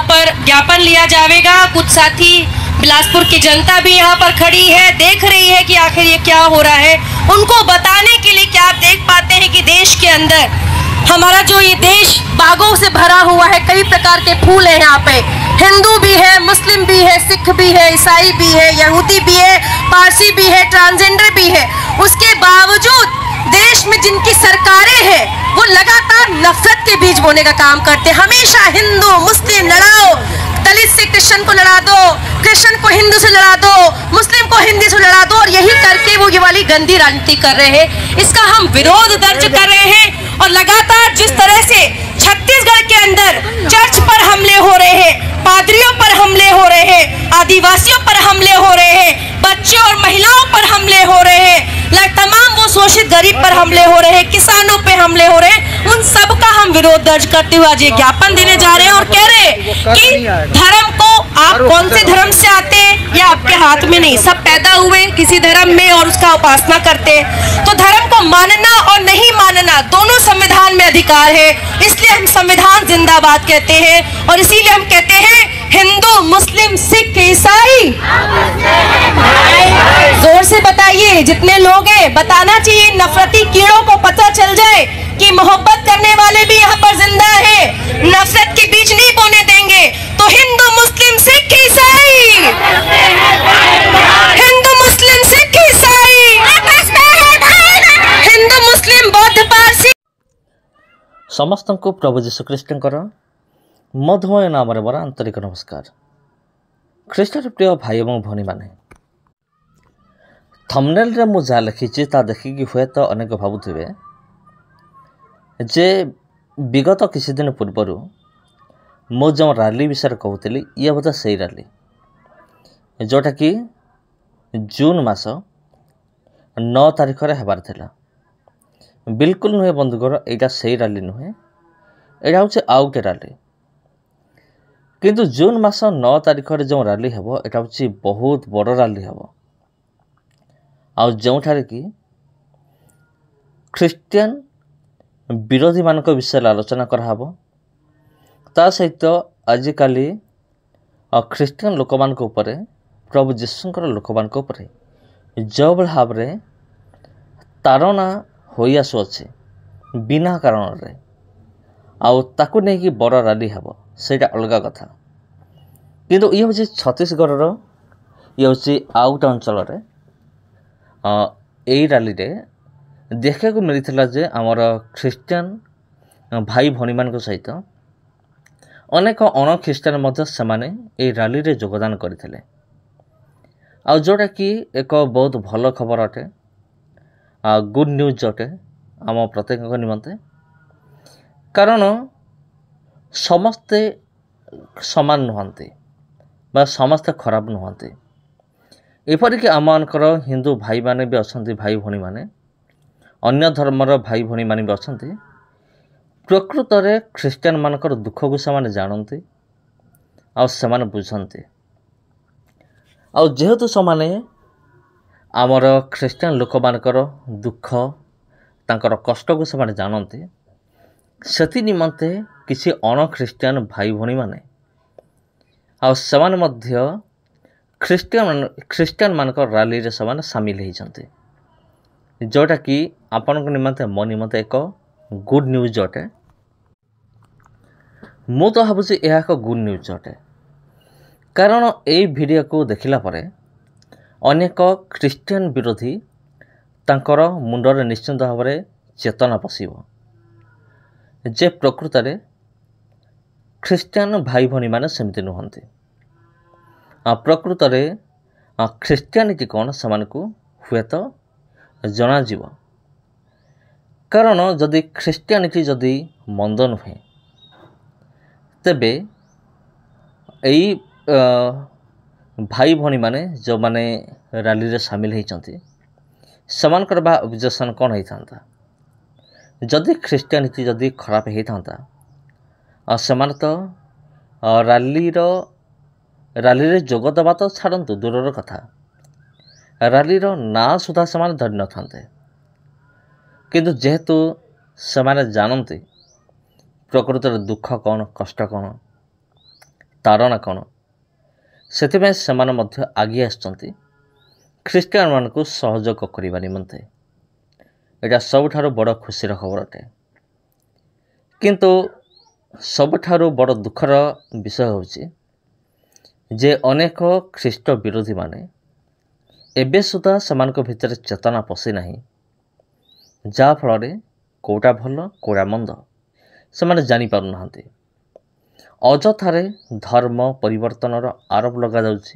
यहाँ पर ज्ञापन लिया जाएगा। कुछ साथी बिलासपुर की जनता भी यहाँ पर खड़ी है, देख रही है कि आखिर ये क्या हो रहा है। उनको बताने के लिए क्या आप देख पाते हैं कि देश के अंदर हमारा जो ये देश बागों से भरा हुआ है, कई प्रकार के फूल हैं यहाँ पे। हिंदू भी है, मुस्लिम भी है, सिख भी है, ईसाई भी है, यहूदी भी है, पारसी भी है, ट्रांसजेंडर भी है। उसके बावजूद देश में जिनकी सरकारें हैं वो लगातार नफरत के बीज बोने का काम करते हैं। हमेशा हिंदू मुस्लिम लड़ाओ, दलित से कृष्ण को लड़ा दो, कृष्ण को हिंदू से लड़ा दो, मुस्लिम को हिंदी से लड़ा दो, और यही करके वो ये वाली गंदी राजनीति कर रहे हैं। इसका हम विरोध दर्ज कर रहे हैं। और लगातार जिस तरह से छत्तीसगढ़ के अंदर चर्च पर हमले हो रहे हैं, पादरियों पर हमले हो रहे हैं, आदिवासियों पर हमले हो रहे हैं, बच्चों और महिलाओं पर हमले हो रहे हैं, तमाम वो शोषित गरीब पर हमले हो रहे हैं, किसानों पे हमले हो रहे हैं, उन सब का हम विरोध दर्ज करते हुए आज ये ज्ञापन देने जा रहे हैं। और कह रहे हैं कि धर्म को आप कौन से धर्म से आते हैं या आपके हाथ में नहीं, सब पैदा हुए किसी धर्म में और उसका उपासना करते हैं। तो धर्म को मानना और नहीं मानना दोनों संविधान में अधिकार है, इसलिए हम संविधान जिंदाबाद कहते हैं। और इसीलिए हम कहते हैं हिंदू मुस्लिम सिख ईसाई, जोर से बताइए, जितने लोग हैं बताना चाहिए, नफरती कीड़ों को पता चल जाए कि मोहब्बत करने वाले भी यहाँ पर जिंदा हैं, नफरत के बीज नहीं बोने देंगे। तो हिंदू मुस्लिम सिख ईसाई, हिंदू मुस्लिम सिख ईसाई, हिंदू मुस्लिम बौद्ध पारसी समस्त को प्रभु जीशुख्रीष्टर मधुमय नाम बर आंतरिक नमस्कार। ख्रीष्टर प्रिय भाई और भनी माने थंबनेल रे मु जा लिखी ता देखिकी हुए तो अनेक भावुवे जे विगत किसी दिन पूर्वर मु जो रैली विषय कहूली ये बोधे से रैली जोटा कि जून मास 9 तारिख रे हेबार थिला। बिल्कुल नुहे बंधुगर, यहाँ से रैली नुहे, यहाँ हूँ आउ के रैली। किंतु जून मास 9 तारिख रे जो रैली हेबो एटा हूँ बहुत बड़ रैली हेबो। आउ जोठारे कि ख्रीस्टियन विरोधी मानक विषय आलोचना कराहब, ता सहित आजिकल ख्रीस्टियन लोक मान उपरे प्रभु जीशुंकर लोक मान उपरे जो भाव में तारणा होई आसुअछि बिना कारण रे, आउ ताकू नहीं कि बड़ रैली हेबो सेटा अलग कथा। किंतु ये हूँ छत्तीसगढ़ ये हूँ आउ गोटे अंचल यही रैली देखा मिलता जे आमर ख्रीस्टियन भाई भनी मान सहित अनेक अण ख्रीस्टियन से रैली रे योगदान करते, आ जोटा कि एक बहुत भल खबर अटे, गुड न्यूज अटे आम प्रत्येक निमंते। कारण समस्ते समान नुहंती बा समस्ते खराब नुहंती। एपरिक आमर हिंदू भाई माने भी अच्छा, भाई भनी माने अन्य धर्मर भाई भनी माने भी अच्छा। प्रकृत रे ख्रीस्टियन मानकर दुख को से जानती आ बुझंती। आ जेहेतु समाने आमर ख्रीस्टियन लोक मानकर दुख तांकर कष्ट को से जानती, से निमंते किसी अण ख्रीस्टियन भाई भनी माने आ सेमाने मध्य ख्रीस्टियन मानकर रैली रे सेमाने सामिल होइछन्ते, जोटा कि आपण निमंते मो निमंते एक गुड न्यूज अटे। मु तो भावुछि यह एक गुड न्यूज अटे, कारण यही वीडियो को देखिला परे अनेक ख्रीस्टियन विरोधी तांकर मुंडरे निश्चिंत भाव में चेतना पशिब जे प्रकृत रे ख्रीस्टियन भाई भनी माने सेमती नुहंती। प्रकृत रे ख्रीस्टियानिटी कौन से हुए तो जना जीव। कारण जदि ख्रीस्टियानिटी जदि मंद नुहे तेबे यही भाई भनी माने जो माने रैली रे सामिल होइचंती समानकर बा ऑब्जेक्शन कौन होता जदि ख्रीस्टियानिटी जदि खराब होता समान तो रैली रे जोग देवा तो छाड़ू दूर कथा, रैली ना सुधा से धरी न था। किंतु जेहेतु से जानती प्रकृत दुख कौन कष्ट कौन ତାରଣା କ'ଣ ସେଥିପାଇଁ ସେମାନେ ମଧ୍ୟ ଆଗେଇ ଆସିଛନ୍ତି ଖ୍ରୀଷ୍ଟିଆନମାନଙ୍କୁ ସହଯୋଗ କରିବା ନିମନ୍ତେ। ଏଇଟା ସବୁଠାରୁ ବଡ଼ ଖୁସିର ଖବର ଅଟେ। କିନ୍ତୁ ସବୁଠାରୁ ବଡ଼ ଦୁଃଖର ବିଷୟ ହେଉଛି ଯେ ଅନେକ ଖ୍ରୀଷ୍ଟ ବିରୋଧୀମାନେ ଏବେ ସୁଦ୍ଧା ସେମାନଙ୍କ ଭିତରେ ଚେତନା ପଶି ନାହିଁ, ଯାହାଫଳରେ କେଉଁଟା ଭଲ କେଉଁଟା ମନ୍ଦ ସେମାନେ ଜାଣିପାରୁନାହାନ୍ତି। ଅଯଥାରେ ଧର୍ମ ପରିବର୍ତ୍ତନର ଆରୋପ ଲଗାଯାଉଛି।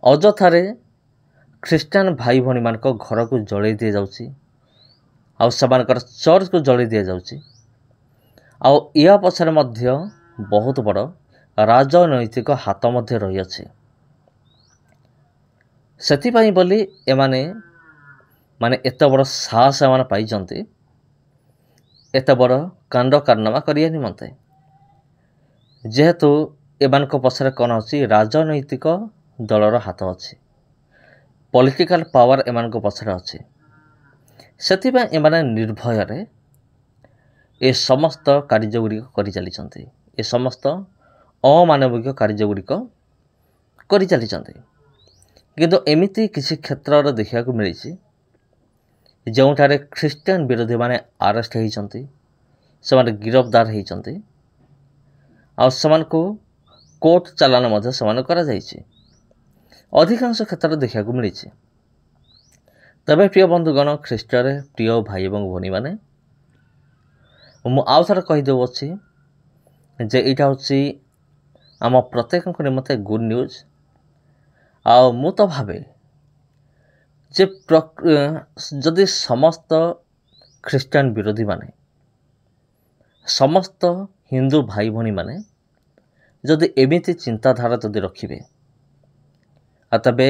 ଅଯଥାରେ ଖ୍ରୀଷ୍ଟିଆନ ଭାଇ ଭଉଣୀମାନଙ୍କ ଘରକୁ ଜଳେଇ ଦିଆଯାଉଛି, ଆଉ ସେମାନଙ୍କର ଚର୍ଚ୍ଚକୁ ଜଳେଇ ଦିଆଯାଉଛି। ଆଉ ଏହା ପଛରେ ମଧ୍ୟ ବହୁତ ବଡ଼ ରାଜନୈତିକ ହାତ ମଧ୍ୟ ରହିଅଛି। ସେଥିପାଇଁ ବୋଲି ଏମାନେ ଏତେ ବଡ଼ ସାହସ ଏମାନେ ପାଇଛନ୍ତି ଏତେ ବଡ଼ କାଣ୍ଡ କାରନାମା କରିବା ନିମନ୍ତେ, ଯେହେତୁ ଏମାନଙ୍କ ପଛରେ କ'ଣ ଅଛି? ରାଜନୈତିକ ଦଳର ହାତ ଅଛି, ପଲିଟିକାଲ ପାୱାର ଏମାନଙ୍କ ପଛରେ ଅଛି। ସେଥିପାଇଁ ଏମାନେ ନିର୍ଭୟରେ ଏ ସମସ୍ତ କାର୍ଯ୍ୟଗୁଡ଼ିକ କରିଚାଲିଛନ୍ତି, ଏ ସମସ୍ତ ଅମାନବିକ କାର୍ଯ୍ୟଗୁଡ଼ିକ କରିଚାଲିଛନ୍ତି। କିନ୍ତୁ ଏମିତି କିଛି କ୍ଷେତ୍ରରେ ଦେଖିବାକୁ ମିଳିଛି ଯେଉଁଠାରେ ଖ୍ରୀଷ୍ଟିଆନ ବିରୋଧୀମାନେ ଆରେଷ୍ଟ ହୋଇଛନ୍ତି, ସେମାନେ ଗିରଫଦାର ହୋଇଛନ୍ତି, ଆଉ ସେମାନଙ୍କୁ କୋର୍ଟ ଚାଲାଣ ମଧ୍ୟ ସେମାନେ କରାଯାଇଛି। ଅଧିକାଂଶ କ୍ଷେତ୍ରରେ ଦେଖିବାକୁ ମିଳିଛି। ତେବେ ପ୍ରିୟ ବନ୍ଧୁଗଣ, ଖ୍ରୀଷ୍ଟରେ ପ୍ରିୟ ଭାଇ ଏବଂ ଭଉଣୀମାନେ, ମୁଁ ଆଉ ଥରେ କହିଦେଉଅଛି ଯେ ଏଇଟା ହେଉଛି ଆମ ପ୍ରତ୍ୟେକଙ୍କ ନିମନ୍ତେ ଗୁଡ୍ ନ୍ୟୁଜ୍। ଆଉ ମୁଁ ତ ଭାବେ ଯେ ଯଦି ସମସ୍ତ ଖ୍ରୀଷ୍ଟିଆନ ବିରୋଧୀମାନେ, ସମସ୍ତ ହିନ୍ଦୁ ଭାଇ ଭଉଣୀମାନେ ଯଦି ଏମିତି ଚିନ୍ତାଧାରା ଯଦି ରଖିବେ, ତେବେ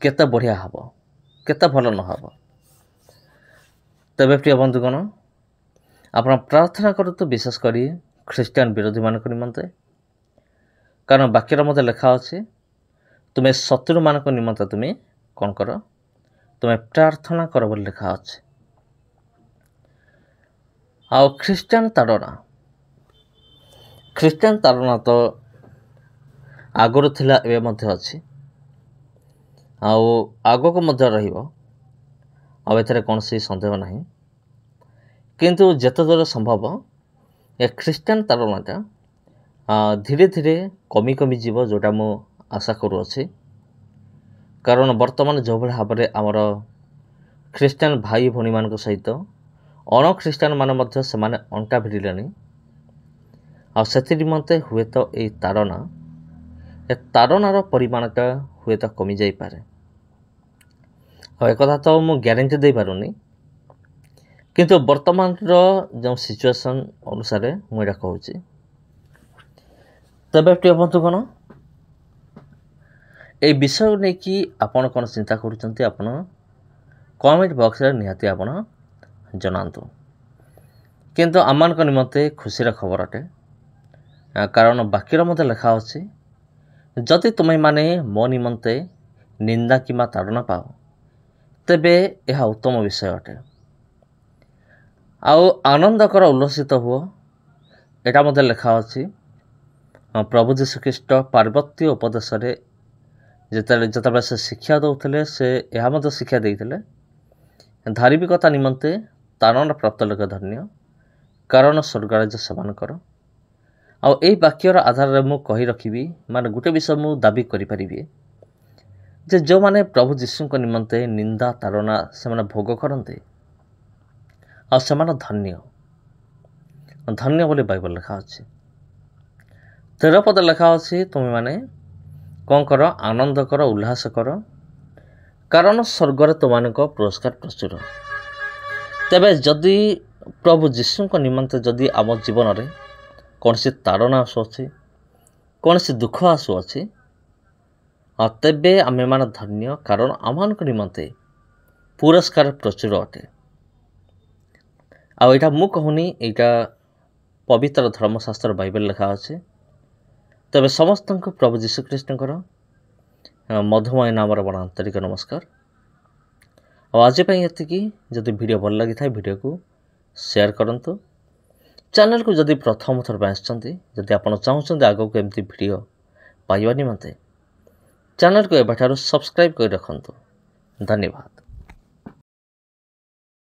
କେତେ ବଢ଼ିଆ ହେବ, କେତେ ଭଲ ନ ହେବ। ତେବେ ପ୍ରିୟ ବନ୍ଧୁଗଣ, ଆପଣ ପ୍ରାର୍ଥନା କରନ୍ତୁ ବିଶେଷ କରି ଖ୍ରୀଷ୍ଟିଆନ ବିରୋଧୀମାନଙ୍କ ନିମନ୍ତେ, କାରଣ ବାକ୍ୟର ମଧ୍ୟ ଲେଖା ଅଛି ତୁମେ ଶତ୍ରୁମାନଙ୍କ ନିମନ୍ତେ ତୁମେ କ'ଣ କର? ତୁମେ ପ୍ରାର୍ଥନା କର ବୋଲି ଲେଖା ଅଛି। ଆଉ ଖ୍ରୀଷ୍ଟିଆନ ତାଡ଼ନା ତ ଆଗରୁ ଥିଲା, ଏବେ ମଧ୍ୟ ଅଛି, ଆଉ ଆଗକୁ ମଧ୍ୟ ରହିବ, ଆଉ ଏଥିରେ କୌଣସି ସନ୍ଦେହ ନାହିଁ। କିନ୍ତୁ ଯେତେ ଦୂର ସମ୍ଭବ ଏ ଖ୍ରୀଷ୍ଟିଆନ ତାଡ଼ନାଟା ଧୀରେ ଧୀରେ କମି ଯିବ, ଯେଉଁଟା ମୁଁ ଆଶା କରୁଅଛି। କାରଣ ବର୍ତ୍ତମାନ ଯେଉଁଭଳି ଭାବରେ ଆମର ଖ୍ରୀଷ୍ଟିଆନ ଭାଇ ଭଉଣୀମାନଙ୍କ ସହିତ ଅଣଖ୍ରୀଷ୍ଟିଆନମାନେ ମଧ୍ୟ ସେମାନେ ଅଣ୍ଟା ଭିଡ଼ିଲେଣି, ଆଉ ସେଥି ନିମନ୍ତେ ହୁଏତ ଏହି ତାଡ଼ନାର ପରିମାଣଟା ହୁଏତ କମିଯାଇପାରେ। ଆଉ ଏକଥା ତ ମୁଁ ଗ୍ୟାରେଣ୍ଟି ଦେଇପାରୁନି, କିନ୍ତୁ ବର୍ତ୍ତମାନର ଯେଉଁ ସିଚୁଏସନ୍ ଅନୁସାରେ ମୁଁ ଏଇଟା କହୁଛି। ତେବେ ପ୍ରିୟ ବନ୍ଧୁଗଣ, এই ବିଷୟକୁ ନେଇକି ଆପଣ କ'ଣ ଚିନ୍ତା କରୁଛନ୍ତି? ଆପଣ କମେଣ୍ଟ ବକ୍ସରେ ନିହାତି ଆପଣ ଜଣାନ୍ତୁ। କିନ୍ତୁ ଆମମାନଙ୍କ ନିମନ୍ତେ ଖୁସିର ଖବର ଅଟେ, କାରଣ ବାକ୍ୟର ମଧ୍ୟ ଲେଖା ଅଛି, ଯଦି ତୁମେମାନେ ମୋ ନିମନ୍ତେ ନିନ୍ଦା କିମ୍ବା ତାଡ଼ନା ପାଅ, ତେବେ ଏହା ଉତ୍ତମ ବିଷୟ ଅଟେ। ଆଉ ଆନନ୍ଦ କର, ଉଲ୍ଲସିତ ହୁଅ, ଏଇଟା ମଧ୍ୟ ଲେଖା ଅଛି। ପ୍ରଭୁ ଯୀଶୁଖ୍ରୀଷ୍ଟ ପାର୍ବତ୍ୟ ଉପଦେଶରେ ଯେତେବେଳେ ସେ ଶିକ୍ଷା ଦେଉଥିଲେ, ସେ ଏହା ମଧ୍ୟ ଶିକ୍ଷା ଦେଇଥିଲେ, ଧାର୍ମିକତା ନିମନ୍ତେ ତାଡ଼ନା ପ୍ରାପ୍ତ ଲୋକ ଧନ୍ୟ, କାରଣ ସ୍ୱର୍ଗରାଜ୍ୟ ସେମାନଙ୍କର। ଆଉ ଏହି ବାକ୍ୟର ଆଧାରରେ ମୁଁ କହି ରଖିବି, ଗୋଟେ ବିଷୟ ମୁଁ ଦାବି କରିପାରିବି ଯେ ଯେଉଁମାନେ ପ୍ରଭୁ ଯୀଶୁଙ୍କ ନିମନ୍ତେ ନିନ୍ଦା ତାଡ଼ନା ସେମାନେ ଭୋଗ କରନ୍ତି, ଆଉ ସେମାନେ ଧନ୍ୟ ବୋଲି ବାଇବଲ ଲେଖା ଅଛି। 13 ପଦ ଲେଖା ଅଛି, ତୁମେମାନେ କ'ଣ କର? ଆନନ୍ଦ କର, ଉଲ୍ଲାସ କର, କାରଣ ସ୍ୱର୍ଗରେ ତୁମମାନଙ୍କ ପୁରସ୍କାର ପ୍ରଚୁର। ତେବେ ଯଦି ପ୍ରଭୁ ଯୀଶୁଙ୍କ ନିମନ୍ତେ ଯଦି ଆମ ଜୀବନରେ କୌଣସି ତାଡ଼ନା ଆସୁଅଛି, କୌଣସି ଦୁଃଖ ଆସୁଅଛି, ତେବେ ଆମେମାନେ ଧନ୍ୟ, କାରଣ ଆମମାନଙ୍କ ନିମନ୍ତେ ପୁରସ୍କାର ପ୍ରଚୁର ଅଟେ। ଆଉ ଏଇଟା ମୁଁ କହୁନି, ଏଇଟା ପବିତ୍ର ଧର୍ମଶାସ୍ତ୍ର ବାଇବେଲ ଲେଖା ଅଛି। ତେବେ ସମସ୍ତଙ୍କୁ ପ୍ରଭୁ ଯୀଶୁଖ୍ରୀଷ୍ଟଙ୍କର ମଧୁମୟ ନାମର ବଡ଼ ଆନ୍ତରିକ ନମସ୍କାର। ଆଉ ଆଜି ପାଇଁ ଏତିକି। ଯଦି ଭିଡ଼ିଓ ଭଲ ଲାଗିଥାଏ ଭିଡ଼ିଓକୁ ସେୟାର କରନ୍ତୁ चैनल को जदि प्रथम थर आसछन्ती जदि आपण चाहूछन्ती आगको एमती वीडियो पाइबा निमंते चैनल को एबाठारु सब्सक्राइब कर रखंतु। धन्यवाद।